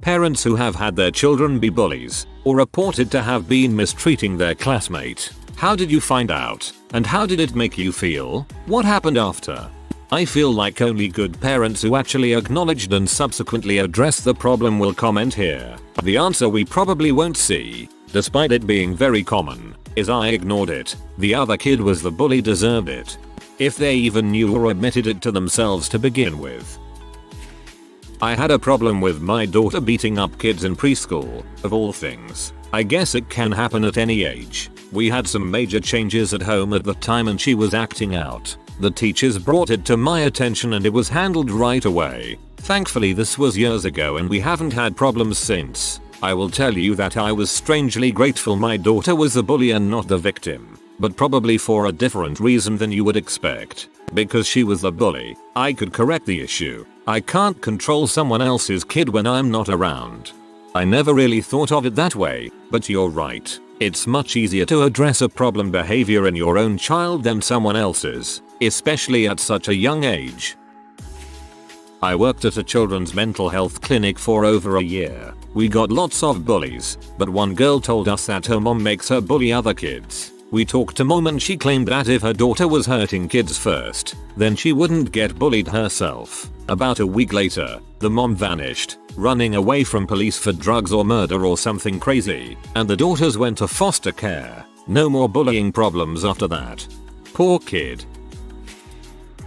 Parents who have had their children be bullies or reported to have been mistreating their classmate. How did you find out? And how did it make you feel? What happened after? I feel like only good parents who actually acknowledged and subsequently addressed the problem will comment here. The answer we probably won't see, despite it being very common, is I ignored it. The other kid was the bully, deserved it. If they even knew or admitted it to themselves to begin with. I had a problem with my daughter beating up kids in preschool, of all things. I guess it can happen at any age. We had some major changes at home at the time and she was acting out. The teachers brought it to my attention and it was handled right away. Thankfully this was years ago and we haven't had problems since. I will tell you that I was strangely grateful my daughter was the bully and not the victim. But probably for a different reason than you would expect. Because she was the bully, I could correct the issue. I can't control someone else's kid when I'm not around. I never really thought of it that way, but you're right. It's much easier to address a problem behavior in your own child than someone else's, especially at such a young age. I worked at a children's mental health clinic for over a year. We got lots of bullies, but one girl told us that her mom makes her bully other kids. We talked to mom and she claimed that if her daughter was hurting kids first, then she wouldn't get bullied herself. About a week later, the mom vanished, running away from police for drugs or murder or something crazy, and the daughters went to foster care. No more bullying problems after that. Poor kid.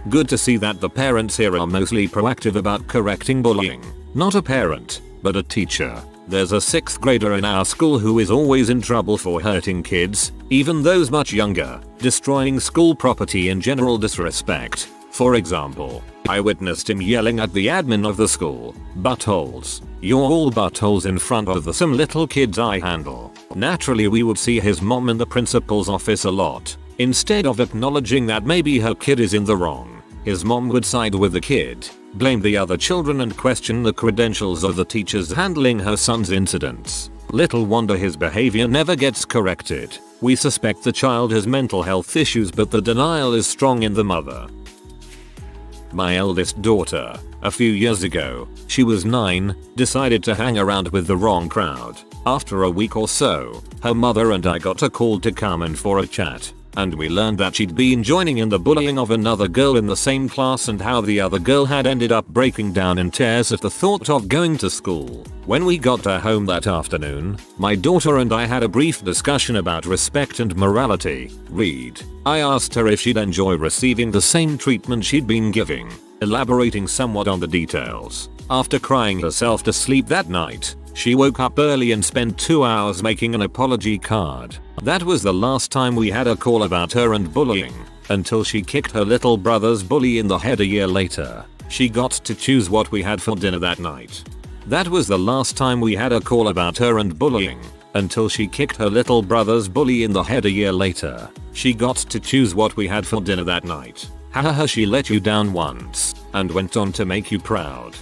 Good to see that the parents here are mostly proactive about correcting bullying. Not a parent, but a teacher. There's a 6th grader in our school who is always in trouble for hurting kids, even those much younger, destroying school property and general disrespect. For example, I witnessed him yelling at the admin of the school, "Buttholes. You're all buttholes," in front of the some little kids I handle. Naturally we would see his mom in the principal's office a lot. Instead of acknowledging that maybe her kid is in the wrong, his mom would side with the kid, blame the other children and question the credentials of the teachers handling her son's incidents. Little wonder his behavior never gets corrected. We suspect the child has mental health issues, but the denial is strong in the mother. My eldest daughter, a few years ago, she was 9, decided to hang around with the wrong crowd. After a week or so, her mother and I got a call to come in for a chat. And we learned that she'd been joining in the bullying of another girl in the same class and how the other girl had ended up breaking down in tears at the thought of going to school. When we got her home that afternoon, my daughter and I had a brief discussion about respect and morality. Read. I asked her if she'd enjoy receiving the same treatment she'd been giving, elaborating somewhat on the details. After crying herself to sleep that night, she woke up early and spent 2 hours making an apology card. That was the last time we had a call about her and bullying, until she kicked her little brother's bully in the head a year later. She got to choose what we had for dinner that night. That was the last time we had a call about her and bullying, until she kicked her little brother's bully in the head a year later. She got to choose what we had for dinner that night. Hahaha, she let you down once, and went on to make you proud.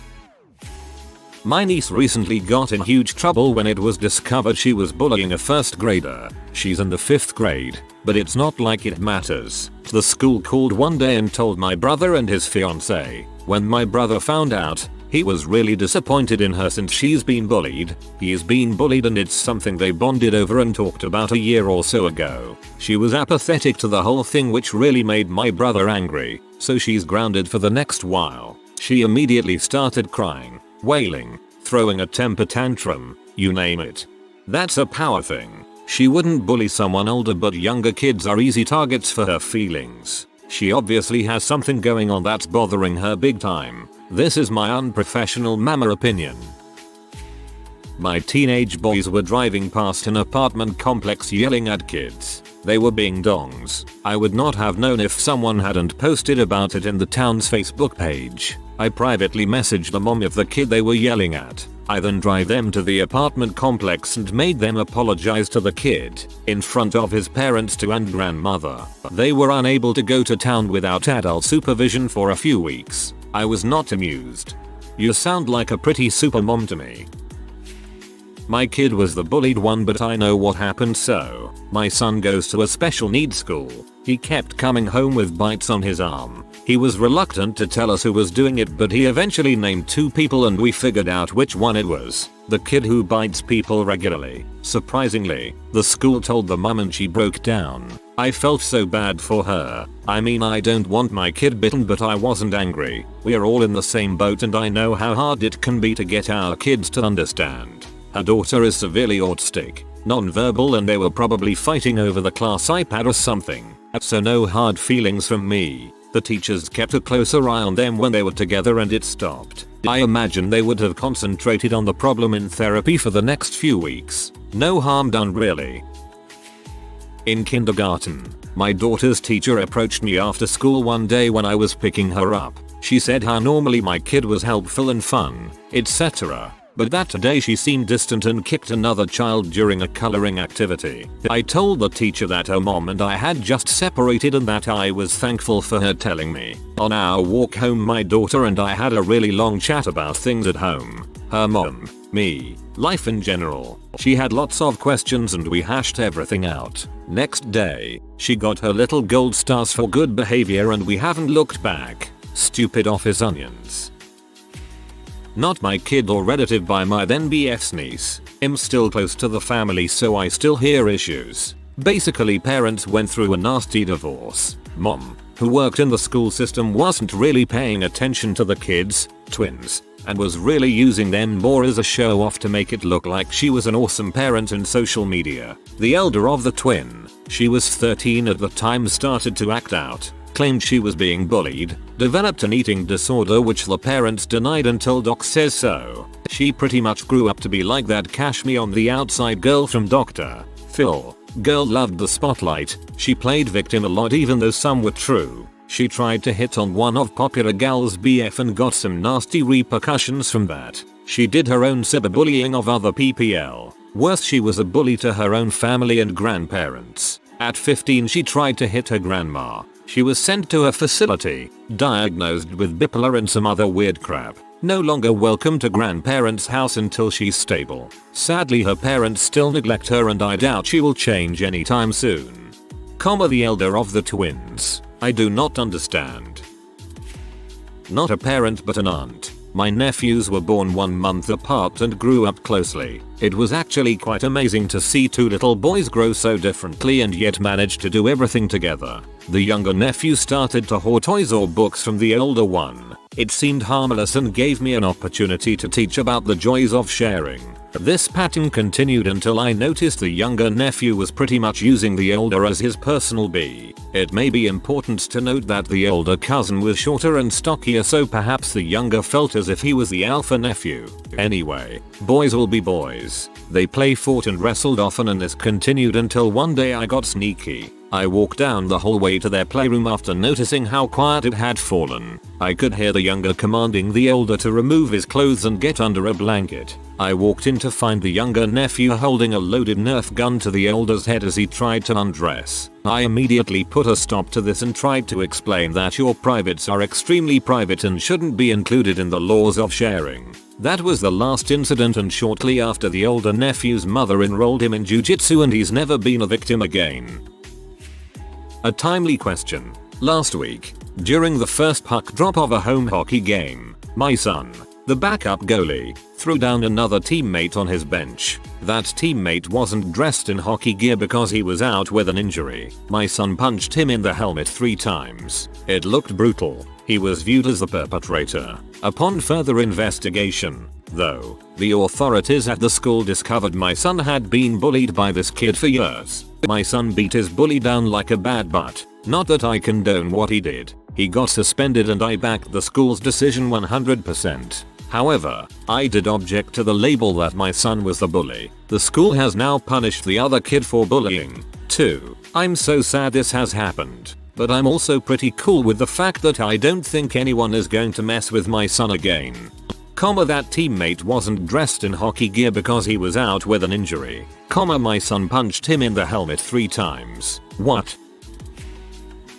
My niece recently got in huge trouble when it was discovered she was bullying a 1st grader. She's in the 5th grade, but it's not like it matters. The school called one day and told my brother and his fiancée. When my brother found out, he was really disappointed in her since she's been bullied. He's been bullied and it's something they bonded over and talked about a year or so ago. She was apathetic to the whole thing, which really made my brother angry, so she's grounded for the next while. She immediately started crying, wailing, throwing a temper tantrum, you name it. That's a power thing. She wouldn't bully someone older, but younger kids are easy targets for her feelings. She obviously has something going on that's bothering her big time. This is my unprofessional mama opinion. My teenage boys were driving past an apartment complex yelling at kids. They were being dongs. I would not have known if someone hadn't posted about it in the town's Facebook page. I privately messaged the mom of the kid they were yelling at. I then drove them to the apartment complex and made them apologize to the kid, in front of his parents and grandmother. They were unable to go to town without adult supervision for a few weeks. I was not amused. You sound like a pretty super mom to me. My kid was the bullied one, but I know what happened. So, my son goes to a special needs school. He kept coming home with bites on his arm. He was reluctant to tell us who was doing it, but he eventually named 2 people and we figured out which one it was. The kid who bites people regularly. Surprisingly, the school told the mum and she broke down. I felt so bad for her. I mean, I don't want my kid bitten, but I wasn't angry. We're all in the same boat and I know how hard it can be to get our kids to understand. Her daughter is severely autistic, non-verbal, and they were probably fighting over the class iPad or something. So no hard feelings from me. The teachers kept a closer eye on them when they were together and it stopped. I imagine they would have concentrated on the problem in therapy for the next few weeks. No harm done really. In kindergarten, my daughter's teacher approached me after school one day when I was picking her up. She said how normally my kid was helpful and fun, etc. But that today she seemed distant and kicked another child during a coloring activity. I told the teacher that her mom and I had just separated and that I was thankful for her telling me. On our walk home, my daughter and I had a really long chat about things at home. Her mom, me, life in general. She had lots of questions and we hashed everything out. Next day, she got her little gold stars for good behavior and we haven't looked back. Stupid office onions. Not my kid or relative by my then BF's niece. I'm still close to the family so I still hear issues. Basically, parents went through a nasty divorce. Mom, who worked in the school system, wasn't really paying attention to the kids, twins, and was really using them more as a show off to make it look like she was an awesome parent in social media. The elder of the twin, she was 13 at the time, started to act out. Claimed she was being bullied, developed an eating disorder which the parents denied until doc says so. She pretty much grew up to be like that Cash Me on the Outside girl from Dr. Phil. Girl loved the spotlight. She played victim a lot even though some were true. She tried to hit on one of popular gal's BF and got some nasty repercussions from that. She did her own cyberbullying of other PPL. Worse, she was a bully to her own family and grandparents. At 15 she tried to hit her grandma. She was sent to a facility, diagnosed with bipolar and some other weird crap. No longer welcome to grandparents' house until she's stable. Sadly, her parents still neglect her and I doubt she will change anytime soon. The elder of the twins. I do not understand. Not a parent but an aunt. My nephews were born 1 month apart and grew up closely. It was actually quite amazing to see two little boys grow so differently and yet manage to do everything together. The younger nephew started to hoard toys or books from the older one. It seemed harmless and gave me an opportunity to teach about the joys of sharing. This pattern continued until I noticed the younger nephew was pretty much using the older as his personal bee. It may be important to note that the older cousin was shorter and stockier, so perhaps the younger felt as if he was the alpha nephew. Anyway, boys will be boys. They play, fought and wrestled often, and this continued until one day I got sneaky. I walked down the hallway to their playroom after noticing how quiet it had fallen. I could hear the younger commanding the older to remove his clothes and get under a blanket. I walked in to find the younger nephew holding a loaded Nerf gun to the older's head as he tried to undress. I immediately put a stop to this and tried to explain that your privates are extremely private and shouldn't be included in the laws of sharing. That was the last incident, and shortly after the older nephew's mother enrolled him in jiu-jitsu and he's never been a victim again. A timely question. Last week, during the first puck drop of a home hockey game, my son, the backup goalie, threw down another teammate on his bench. That teammate wasn't dressed in hockey gear because he was out with an injury. My son punched him in the helmet 3 times. It looked brutal. He was viewed as the perpetrator. Upon further investigation, though, the authorities at the school discovered my son had been bullied by this kid for years. My son beat his bully down like a bad butt. Not that I condone what he did. He got suspended and I backed the school's decision 100%. However, I did object to the label that my son was the bully. The school has now punished the other kid for bullying, too. I'm so sad this has happened. But I'm also pretty cool with the fact that I don't think anyone is going to mess with my son again. That teammate wasn't dressed in hockey gear because he was out with an injury. My son punched him in the helmet 3 times. What?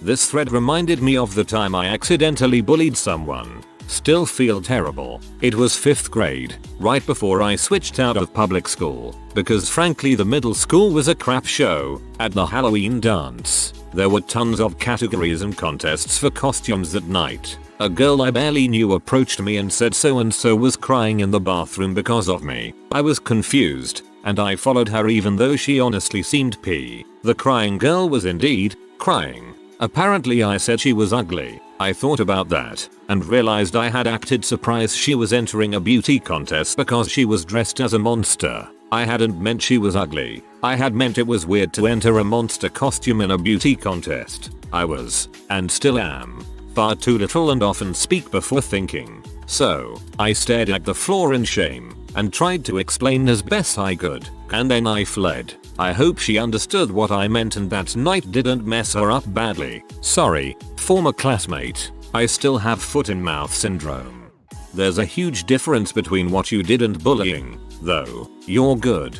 This thread reminded me of the time I accidentally bullied someone. Still feel terrible. It was 5th grade, right before I switched out of public school, because frankly the middle school was a crap show. At the Halloween dance, there were tons of categories and contests for costumes that night. A girl I barely knew approached me and said so and so was crying in the bathroom because of me. I was confused, and I followed her even though she honestly seemed pee. The crying girl was indeed crying. Apparently I said she was ugly. I thought about that and realized I had acted surprised she was entering a beauty contest because she was dressed as a monster. I hadn't meant she was ugly. I had meant it was weird to enter a monster costume in a beauty contest. I was, and still am, far too little and often speak before thinking. So, I stared at the floor in shame and tried to explain as best I could, and then I fled. I hope she understood what I meant and that night didn't mess her up badly. Sorry, former classmate. I still have foot and mouth syndrome. There's a huge difference between what you did and bullying, though. You're good.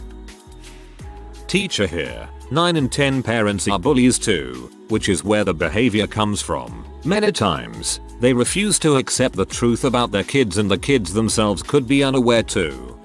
Teacher here. 9 in 10 parents are bullies too, which is where the behavior comes from. Many times, they refuse to accept the truth about their kids and the kids themselves could be unaware too.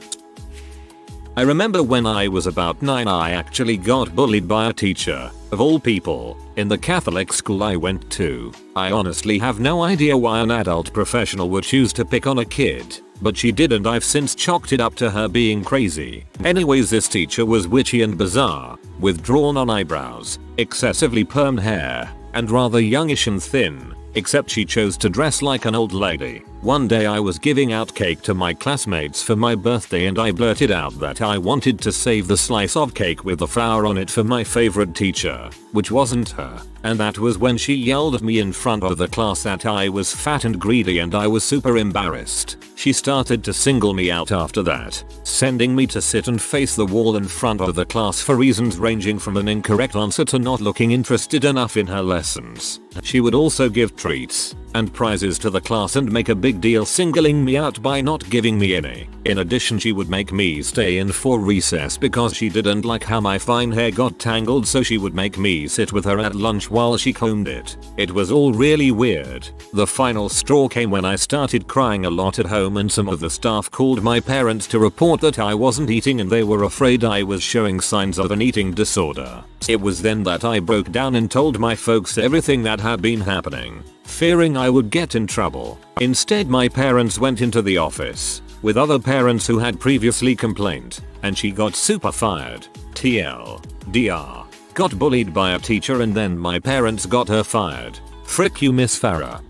I remember when I was about 9 I actually got bullied by a teacher, of all people, in the Catholic school I went to. I honestly have no idea why an adult professional would choose to pick on a kid, but she did and I've since chalked it up to her being crazy. Anyways, this teacher was witchy and bizarre, with drawn-on eyebrows, excessively permed hair, and rather youngish and thin, except she chose to dress like an old lady. One day I was giving out cake to my classmates for my birthday and I blurted out that I wanted to save the slice of cake with the flower on it for my favorite teacher, which wasn't her. And that was when she yelled at me in front of the class that I was fat and greedy and I was super embarrassed. She started to single me out after that, sending me to sit and face the wall in front of the class for reasons ranging from an incorrect answer to not looking interested enough in her lessons. She would also give treats and prizes to the class and make a big deal singling me out by not giving me any. In addition, she would make me stay in for recess because she didn't like how my fine hair got tangled, so she would make me sit with her at lunch while she combed it. It was all really weird. The final straw came when I started crying a lot at home and some of the staff called my parents to report that I wasn't eating and they were afraid I was showing signs of an eating disorder. It was then that I broke down and told my folks everything that had been happening, fearing I would get in trouble. Instead, my parents went into the office with other parents who had previously complained, and she got super fired. TLDR. Got bullied by a teacher and then my parents got her fired. Frick you, Miss Farah.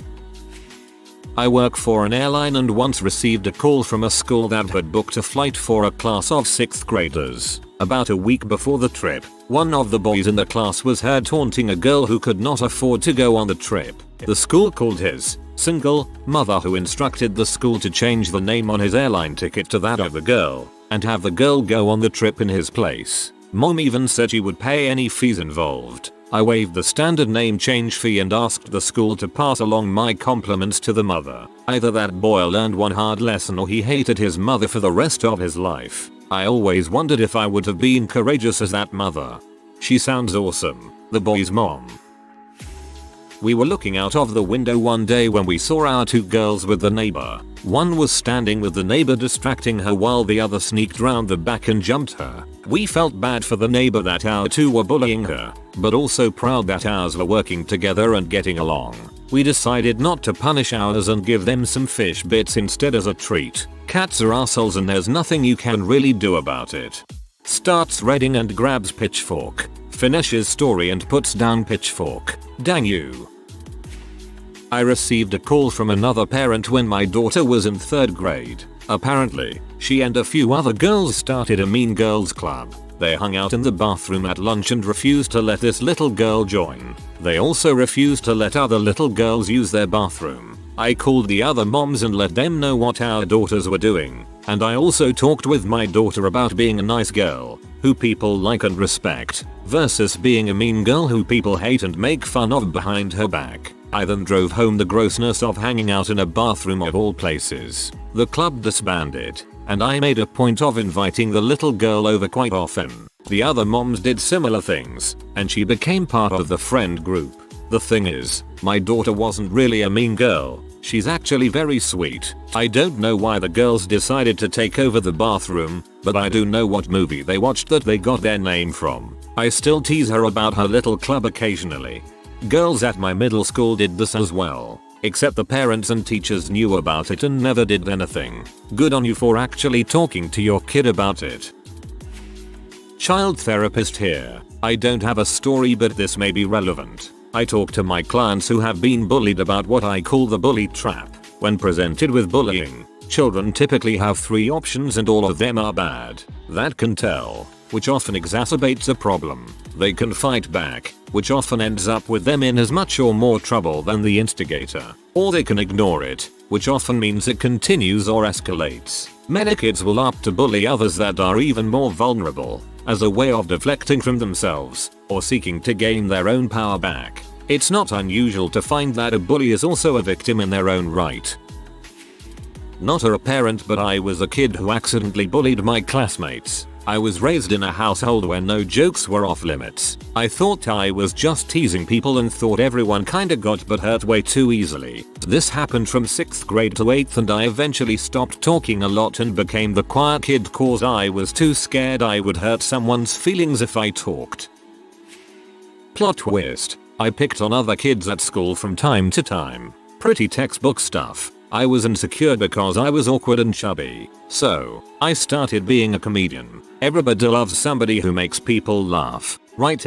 I work for an airline and once received a call from a school that had booked a flight for a class of 6th graders. About a week before the trip, one of the boys in the class was heard taunting a girl who could not afford to go on the trip. The school called his single mother, who instructed the school to change the name on his airline ticket to that of the girl and have the girl go on the trip in his place. Mom even said she would pay any fees involved. I waived the standard name change fee and asked the school to pass along my compliments to the mother. Either that boy learned one hard lesson or he hated his mother for the rest of his life. I always wondered if I would have been courageous as that mother. She sounds awesome. The boy's mom. We were looking out of the window one day when we saw our 2 girls with the neighbor. One was standing with the neighbor distracting her while the other sneaked round the back and jumped her. We felt bad for the neighbor that our 2 were bullying her, but also proud that ours were working together and getting along. We decided not to punish ours and give them some fish bits instead as a treat. Cats are assholes and there's nothing you can really do about it. Starts reading and grabs pitchfork. Finishes story and puts down pitchfork. Dang you. I received a call from another parent when my daughter was in 3rd grade. Apparently, she and a few other girls started a mean girls club. They hung out in the bathroom at lunch and refused to let this little girl join. They also refused to let other little girls use their bathroom. I called the other moms and let them know what our daughters were doing. And I also talked with my daughter about being a nice girl, who people like and respect, versus being a mean girl who people hate and make fun of behind her back. I then drove home the grossness of hanging out in a bathroom of all places. The club disbanded, and I made a point of inviting the little girl over quite often. The other moms did similar things, and she became part of the friend group. The thing is, my daughter wasn't really a mean girl. She's actually very sweet. I don't know why the girls decided to take over the bathroom, but I do know what movie they watched that they got their name from. I still tease her about her little club occasionally. Girls at my middle school did this as well. except the parents and teachers knew about it and never did anything. Good on you for actually talking to your kid about it. Child therapist here. I don't have a story, but this may be relevant. I talk to my clients who have been bullied about what I call the bully trap. When presented with bullying, children typically have 3 options and all of them are bad. That can tell, which often exacerbates a problem. They can fight back, which often ends up with them in as much or more trouble than the instigator. Or they can ignore it, which often means it continues or escalates. Many kids will opt to bully others that are even more vulnerable, as a way of deflecting from themselves, or seeking to gain their own power back. It's not unusual to find that a bully is also a victim in their own right. Not a parent, but I was a kid who accidentally bullied my classmates. I was raised in a household where no jokes were off limits. I thought I was just teasing people and thought everyone kinda got but hurt way too easily. This happened from 6th grade to 8th, and I eventually stopped talking a lot and became the quiet kid cause I was too scared I would hurt someone's feelings if I talked. Plot twist. I picked on other kids at school from time to time. Pretty textbook stuff. I was insecure because I was awkward and chubby. So, I started being a comedian. Everybody loves somebody who makes people laugh, right?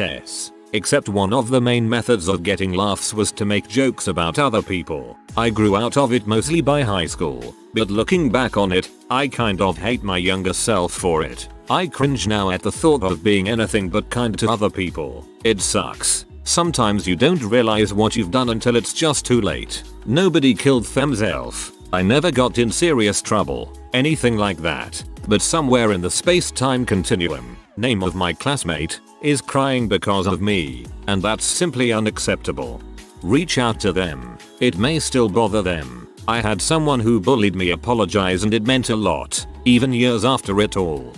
Except one of the main methods of getting laughs was to make jokes about other people. I grew out of it mostly by high school, but looking back on it, I kind of hate my younger self for it. I cringe now at the thought of being anything but kind to other people. It sucks. Sometimes you don't realize what you've done until it's just too late. Nobody killed themselves. I never got in serious trouble, anything like that. But somewhere in the space-time continuum, name of my classmate, is crying because of me, and that's simply unacceptable. Reach out to them. It may still bother them. I had someone who bullied me apologize and it meant a lot, even years after it all.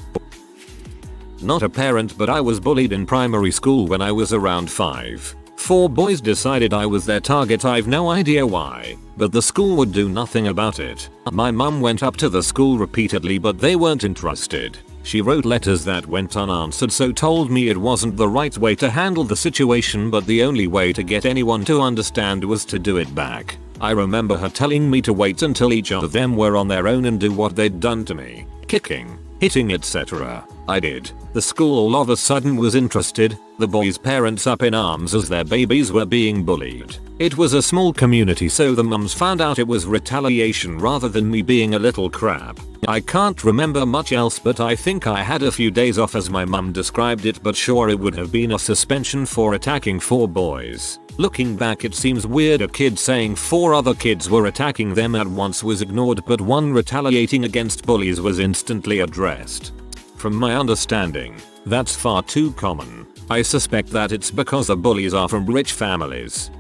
Not a parent, but I was bullied in primary school when I was around 5. 4 boys decided I was their target. I've no idea why, but the school would do nothing about it. My mum went up to the school repeatedly, but they weren't interested. She wrote letters that went unanswered, so told me it wasn't the right way to handle the situation, but the only way to get anyone to understand was to do it back. I remember her telling me to wait until each of them were on their own and do what they'd done to me. Kicking, hitting, etc. I did. The school all of a sudden was interested, the boys' parents up in arms as their babies were being bullied. It was a small community, so the mums found out it was retaliation rather than me being a little crap. I can't remember much else, but I think I had a few days off as my mum described it, but sure it would have been a suspension for attacking 4 boys. Looking back, it seems weird a kid saying 4 other kids were attacking them at once was ignored, but one retaliating against bullies was instantly addressed. From my understanding, that's far too common. I suspect that it's because the bullies are from rich families.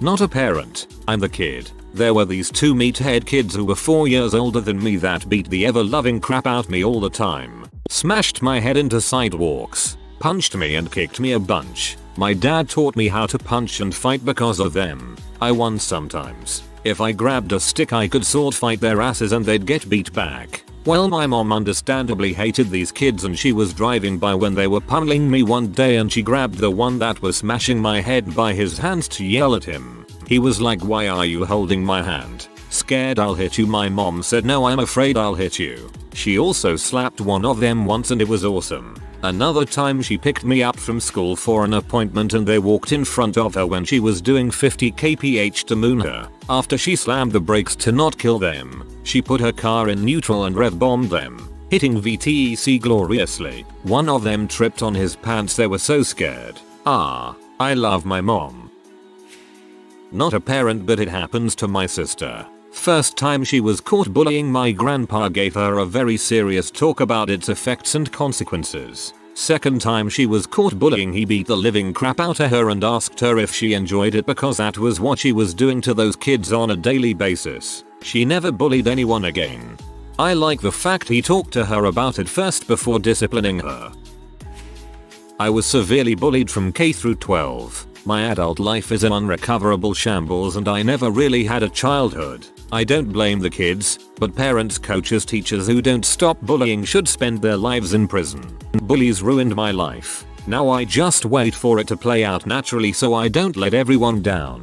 Not a parent, I'm the kid. There were these 2 meathead kids who were 4 years older than me that beat the ever-loving crap out me all the time. Smashed my head into sidewalks, punched me and kicked me a bunch. My dad taught me how to punch and fight because of them. I won sometimes. If I grabbed a stick I could sword fight their asses and they'd get beat back. Well, my mom understandably hated these kids, and she was driving by when they were pummeling me one day, and she grabbed the one that was smashing my head by his hands to yell at him. He was like, "Why are you holding my hand? Scared I'll hit you?" My mom said, "No, I'm afraid I'll hit you." She also slapped one of them once and it was awesome. Another time she picked me up from school for an appointment and they walked in front of her when she was doing 50 kph to moon her. After she slammed the brakes to not kill them, she put her car in neutral and rev bombed them, hitting VTEC gloriously. One of them tripped on his pants, they were so scared. I love my mom. Not a parent, but it happens to my sister. First time she was caught bullying, my grandpa gave her a very serious talk about its effects and consequences. Second time she was caught bullying, he beat the living crap out of her and asked her if she enjoyed it because that was what she was doing to those kids on a daily basis. She never bullied anyone again. I like the fact he talked to her about it first before disciplining her. I was severely bullied from K through 12. My adult life is an unrecoverable shambles and I never really had a childhood. I don't blame the kids, but parents, coaches, teachers who don't stop bullying should spend their lives in prison. Bullies ruined my life. Now I just wait for it to play out naturally so I don't let everyone down.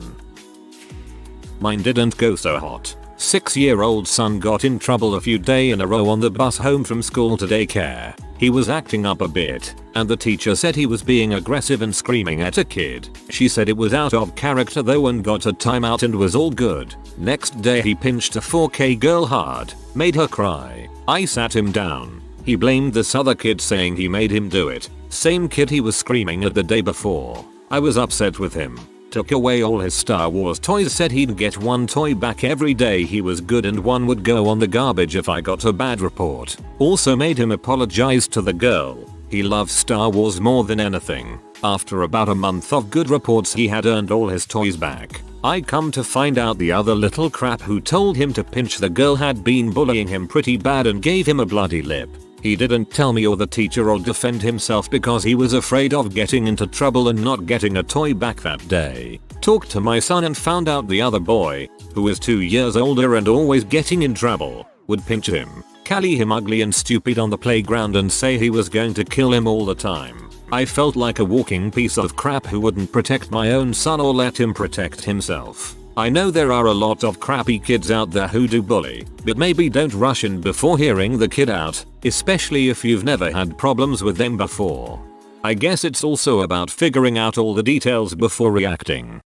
Mine didn't go so hot. 6-year-old son got in trouble a few days in a row on the bus home from school to daycare. He was acting up a bit, and the teacher said he was being aggressive and screaming at a kid. She said it was out of character though and got a timeout and was all good. Next day he pinched a 4K girl hard, made her cry. I sat him down. He blamed this other kid saying he made him do it. Same kid he was screaming at the day before. I was upset with him. Took away all his Star Wars toys, said he'd get one toy back every day he was good and one would go on the garbage if I got a bad report. Also made him apologize to the girl. He loves Star Wars more than anything. After about a month of good reports he had earned all his toys back. I come to find out the other little crap who told him to pinch the girl had been bullying him pretty bad and gave him a bloody lip. He didn't tell me or the teacher or defend himself because he was afraid of getting into trouble and not getting a toy back that day. Talked to my son and found out the other boy, who is 2 years older and always getting in trouble, would pinch him, call him ugly and stupid on the playground and say he was going to kill him all the time. I felt like a walking piece of crap who wouldn't protect my own son or let him protect himself. I know there are a lot of crappy kids out there who do bully, but maybe don't rush in before hearing the kid out, especially if you've never had problems with them before. I guess it's also about figuring out all the details before reacting.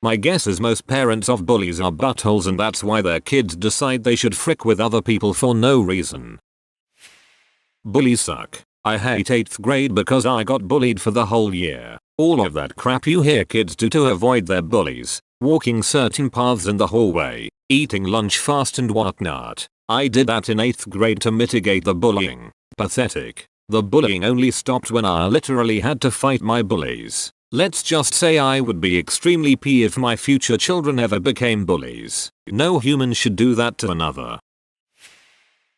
My guess is most parents of bullies are buttholes and that's why their kids decide they should frick with other people for no reason. Bullies suck. I hate 8th grade because I got bullied for the whole year. All of that crap you hear kids do to avoid their bullies, walking certain paths in the hallway, eating lunch fast and whatnot. I did that in 8th grade to mitigate the bullying. Pathetic. The bullying only stopped when I literally had to fight my bullies. Let's just say I would be extremely pissed if my future children ever became bullies. No human should do that to another.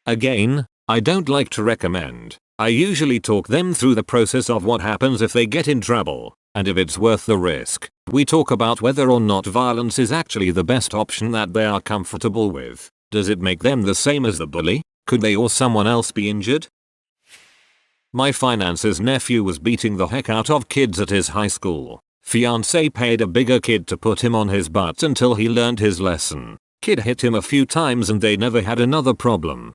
Again, I don't like to recommend. I usually talk them through the process of what happens if they get in trouble, and if it's worth the risk. We talk about whether or not violence is actually the best option that they are comfortable with. Does it make them the same as the bully? Could they or someone else be injured? My finance's nephew was beating the heck out of kids at his high school. Fiancé paid a bigger kid to put him on his butt until he learned his lesson. Kid hit him a few times and they never had another problem.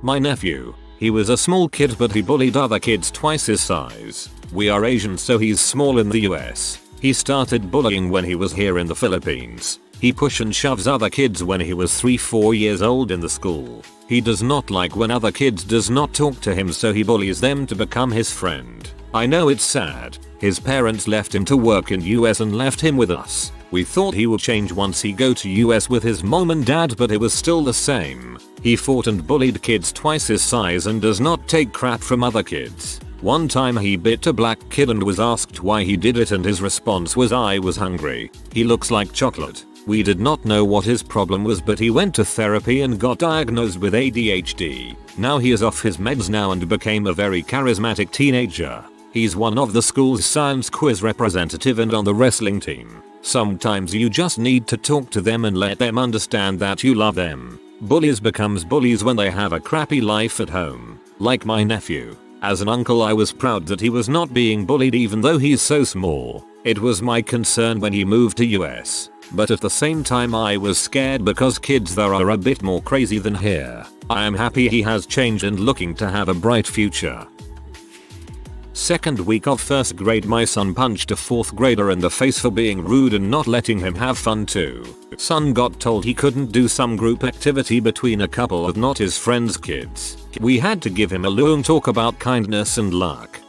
My nephew. He was a small kid but he bullied other kids twice his size. We are Asian so he's small in the US. He started bullying when he was here in the Philippines. He push and shoves other kids when he was 3-4 years old in the school. He does not like when other kids does not talk to him so he bullies them to become his friend. I know it's sad. His parents left him to work in US and left him with us. We thought he would change once he go to US with his mom and dad but it was still the same. He fought and bullied kids twice his size and does not take crap from other kids. One time he bit a black kid and was asked why he did it and his response was I was hungry. He looks like chocolate. We did not know what his problem was but he went to therapy and got diagnosed with ADHD. Now he is off his meds now and became a very charismatic teenager. He's one of the school's science quiz representative and on the wrestling team. Sometimes you just need to talk to them and let them understand that you love them. Bullies becomes bullies when they have a crappy life at home. Like my nephew. As an uncle I was proud that he was not being bullied even though he's so small. It was my concern when he moved to US. But at the same time I was scared because kids there are a bit more crazy than here. I am happy he has changed and looking to have a bright future. Second week of 1st grade my son punched a 4th grader in the face for being rude and not letting him have fun too. Son got told he couldn't do some group activity between a couple of not his friends' kids. We had to give him a long talk about kindness and luck.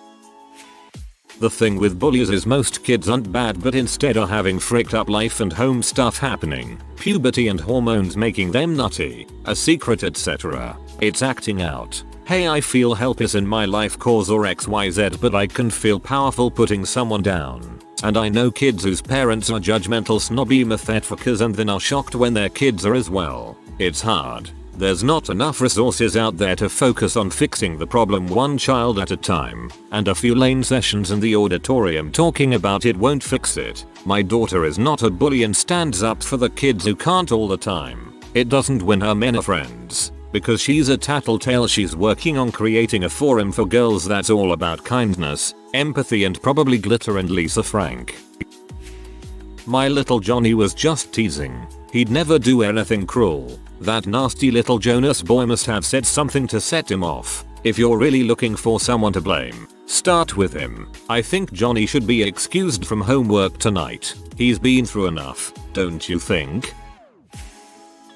The thing with bullies is most kids aren't bad but instead are having fricked up life and home stuff happening, puberty and hormones making them nutty, a secret etc. It's acting out. Hey I feel helpless in my life cause or XYZ but I can feel powerful putting someone down. And I know kids whose parents are judgmental snobby motherfuckers and then are shocked when their kids are as well. It's hard. There's not enough resources out there to focus on fixing the problem one child at a time, and a few lane sessions in the auditorium talking about it won't fix it. My daughter is not a bully and stands up for the kids who can't all the time. It doesn't win her many friends. Because she's a tattletale she's working on creating a forum for girls that's all about kindness, empathy and probably glitter and Lisa Frank. My little Johnny was just teasing. He'd never do anything cruel. That nasty little Jonas boy must have said something to set him off. If you're really looking for someone to blame, start with him. I think Johnny should be excused from homework tonight. He's been through enough, don't you think?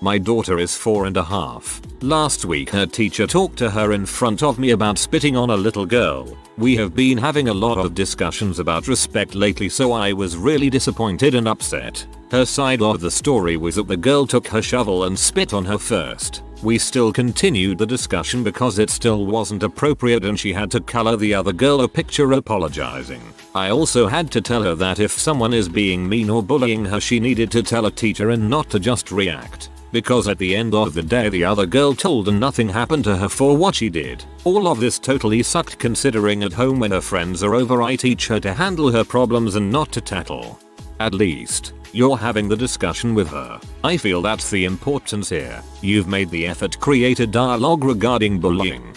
My daughter is 4.5. Last week her teacher talked to her in front of me about spitting on a little girl. We have been having a lot of discussions about respect lately, so I was really disappointed and upset. Her side of the story was that the girl took her shovel and spit on her first. We still continued the discussion because it still wasn't appropriate and she had to color the other girl a picture apologizing. I also had to tell her that if someone is being mean or bullying her, she needed to tell a teacher and not to just react. Because at the end of the day the other girl told and nothing happened to her for what she did. All of this totally sucked, considering at home when her friends are over I teach her to handle her problems and not to tattle. At least you're having the discussion with her. I feel that's the importance here. You've made the effort, created dialogue regarding bullying.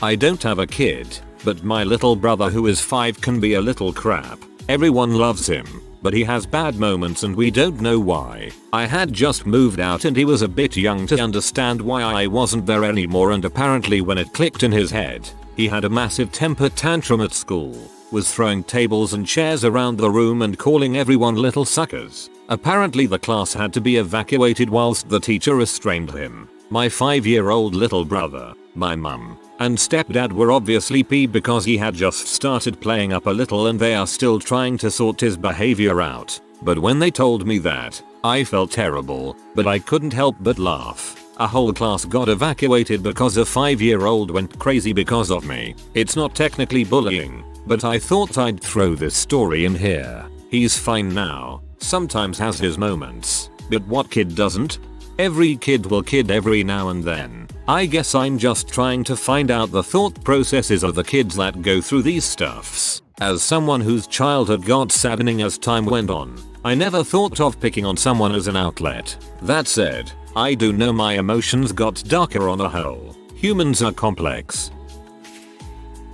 I don't have a kid, but my little brother who is 5 can be a little crap. Everyone loves him, but he has bad moments and we don't know why. I had just moved out and he was a bit young to understand why I wasn't there anymore, and apparently when it clicked in his head, he had a massive temper tantrum at school, was throwing tables and chairs around the room and calling everyone little suckers. Apparently the class had to be evacuated whilst the teacher restrained him. My 5-year-old little brother, my mum, and stepdad were obviously peeved because he had just started playing up a little and they are still trying to sort his behavior out. But when they told me that, I felt terrible, but I couldn't help but laugh. A whole class got evacuated because a 5-year-old went crazy because of me. It's not technically bullying, but I thought I'd throw this story in here. He's fine now, sometimes has his moments, but what kid doesn't? Every kid will kid every now and then. I guess I'm just trying to find out the thought processes of the kids that go through these stuffs. As someone whose childhood got saddening as time went on, I never thought of picking on someone as an outlet. That said, I do know my emotions got darker on a whole. Humans are complex.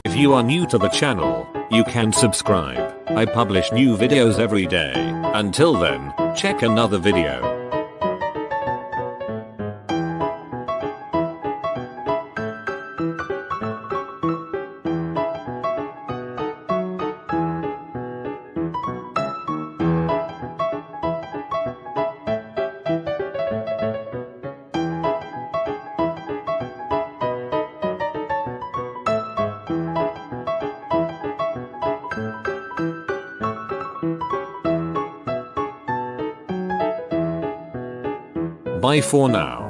If you are new to the channel, you can subscribe. I publish new videos every day. Until then, check another video. Bye for now.